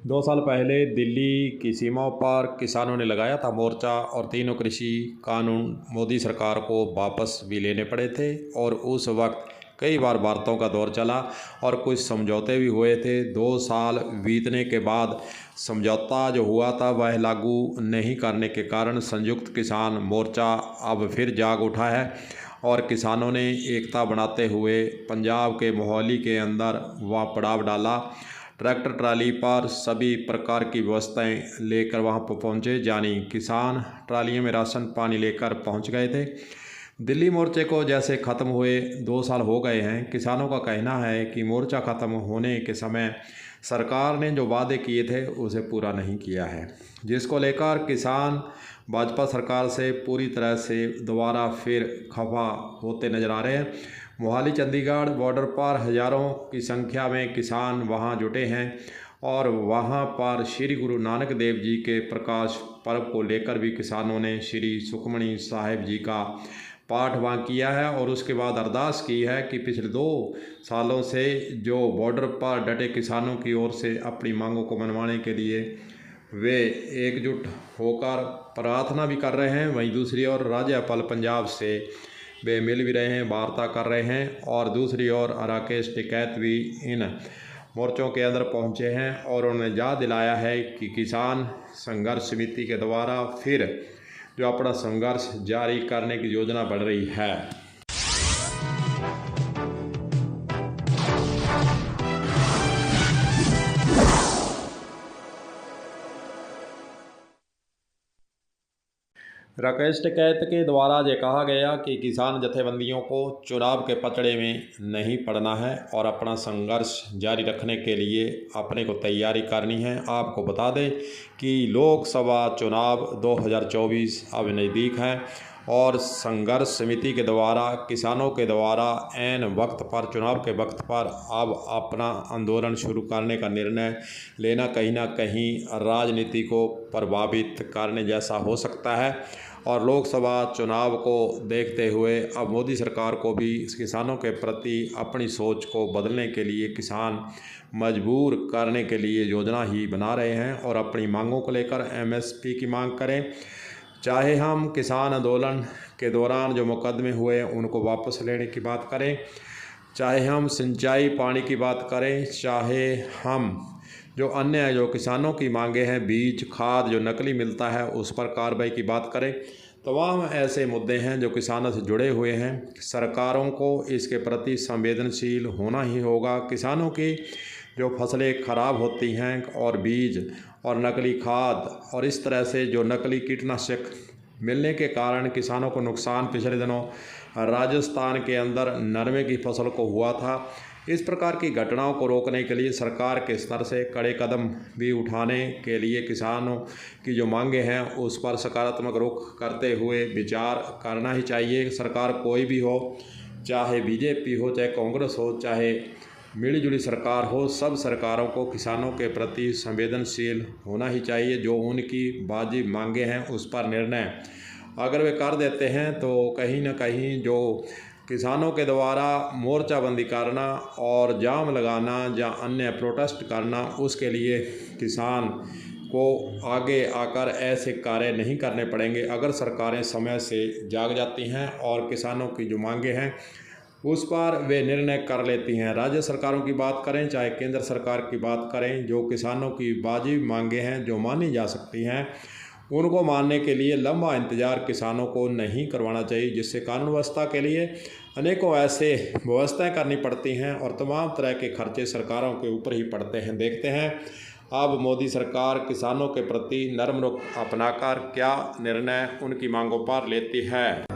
2 साल पहले दिल्ली की सीमाओं पर किसानों ने लगाया था मोर्चा और तीनों कृषि कानून मोदी सरकार को वापस भी लेने पड़े थे और उस वक्त कई बार वार्ताओं का दौर चला और कुछ समझौते भी हुए थे। 2 साल बीतने के बाद समझौता जो हुआ था वह लागू नहीं करने के कारण संयुक्त किसान मोर्चा अब फिर जाग उठा है और किसानों ने एकता बनाते हुए पंजाब के मोहाली के अंदर वहाँ पड़ाव डाला। ट्रैक्टर ट्राली पर सभी प्रकार की व्यवस्थाएं लेकर वहां पर पहुंचे, यानी किसान ट्रालियों में राशन पानी लेकर पहुंच गए थे। दिल्ली मोर्चे को जैसे ख़त्म हुए 2 साल हो गए हैं। किसानों का कहना है कि मोर्चा ख़त्म होने के समय सरकार ने जो वादे किए थे उसे पूरा नहीं किया है, जिसको लेकर किसान भाजपा सरकार से पूरी तरह से दोबारा फिर खफा होते नजर आ रहे हैं। मोहाली चंडीगढ़ बॉर्डर पर हज़ारों की संख्या में किसान वहां जुटे हैं और वहां पर श्री गुरु नानक देव जी के प्रकाश पर्व को लेकर भी किसानों ने श्री सुखमणी साहिब जी का पाठ वहाँ किया है और उसके बाद अरदास की है कि पिछले 2 सालों से जो बॉर्डर पर डटे किसानों की ओर से अपनी मांगों को मनवाने के लिए वे एकजुट होकर प्रार्थना भी कर रहे हैं। वहीं दूसरी ओर राज्यपाल पंजाब से वे मिल भी रहे हैं, वार्ता कर रहे हैं और दूसरी ओर राकेश टिकैत भी इन मोर्चों के अंदर पहुंचे हैं और उन्होंने याद दिलाया है कि किसान संघर्ष समिति के द्वारा फिर जो अपना संघर्ष जारी करने की योजना बढ़ रही है। राकेश टिकैत के द्वारा ये कहा गया कि किसान जथेबंदियों को चुनाव के पचड़े में नहीं पड़ना है और अपना संघर्ष जारी रखने के लिए अपने को तैयारी करनी है। आपको बता दें कि लोकसभा चुनाव 2024 अब नज़दीक हैं और संघर्ष समिति के द्वारा किसानों के द्वारा ऐन वक्त पर चुनाव के वक्त पर अब अपना आंदोलन शुरू करने का निर्णय लेना कहीं ना कहीं राजनीति को प्रभावित करने जैसा हो सकता है और लोकसभा चुनाव को देखते हुए अब मोदी सरकार को भी किसानों के प्रति अपनी सोच को बदलने के लिए किसान मजबूर करने के लिए योजना ही बना रहे हैं और अपनी मांगों को लेकर MSP की मांग करें। चाहे हम किसान आंदोलन के दौरान जो मुकदमे हुए उनको वापस लेने की बात करें, चाहे हम सिंचाई पानी की बात करें, चाहे हम जो अन्य जो किसानों की मांगे हैं, बीज खाद जो नकली मिलता है उस पर कार्रवाई की बात करें, तमाम ऐसे मुद्दे हैं जो किसानों से जुड़े हुए हैं। सरकारों को इसके प्रति संवेदनशील होना ही होगा। किसानों की जो फसलें ख़राब होती हैं और बीज और नकली खाद और इस तरह से जो नकली कीटनाशक मिलने के कारण किसानों को नुकसान पिछले दिनों राजस्थान के अंदर नरमे की फसल को हुआ था। इस प्रकार की घटनाओं को रोकने के लिए सरकार के स्तर से कड़े कदम भी उठाने के लिए किसानों की जो मांगे हैं उस पर सकारात्मक रुख करते हुए विचार करना ही चाहिए। सरकार कोई भी हो, चाहे BJP हो, चाहे कांग्रेस हो, चाहे मिलीजुली सरकार हो, सब सरकारों को किसानों के प्रति संवेदनशील होना ही चाहिए। जो उनकी वाजिब मांगे हैं उस पर निर्णय अगर वे कर देते हैं तो कहीं ना कहीं जो किसानों के द्वारा मोर्चाबंदी करना और जाम लगाना या अन्य प्रोटेस्ट करना, उसके लिए किसान को आगे आकर ऐसे कार्य नहीं करने पड़ेंगे अगर सरकारें समय से जाग जाती हैं और किसानों की जो मांगे हैं उस पर वे निर्णय कर लेती हैं। राज्य सरकारों की बात करें चाहे केंद्र सरकार की बात करें, जो किसानों की वाजिब मांगे हैं जो मानी जा सकती हैं उनको मानने के लिए लंबा इंतज़ार किसानों को नहीं करवाना चाहिए, जिससे कानून व्यवस्था के लिए अनेकों ऐसे व्यवस्थाएं करनी पड़ती हैं और तमाम तरह के खर्चे सरकारों के ऊपर ही पड़ते हैं। देखते हैं अब मोदी सरकार किसानों के प्रति नरम रुख अपनाकर क्या निर्णय उनकी मांगों पर लेती है।